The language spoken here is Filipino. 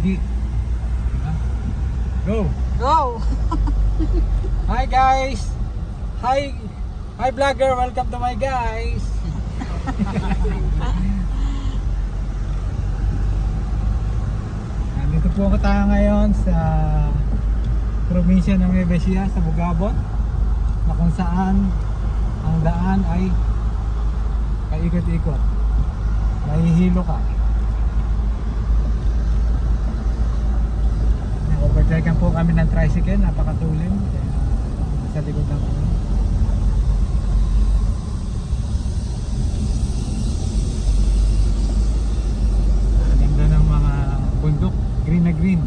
hindi. Go! Go! Hi guys! Hi vlogger! Welcome to my guys! Dito po tayo ngayon sa probinsya ng Nueva Ecija, sa Bugabon, na kung saan ang daan ay paikot-ikot. Mahihilo ka. Nag-overtaken po kami ng tricycle, napakatulim. Kaya sa likod ng kami. Ganda ng mga bundok, green na green.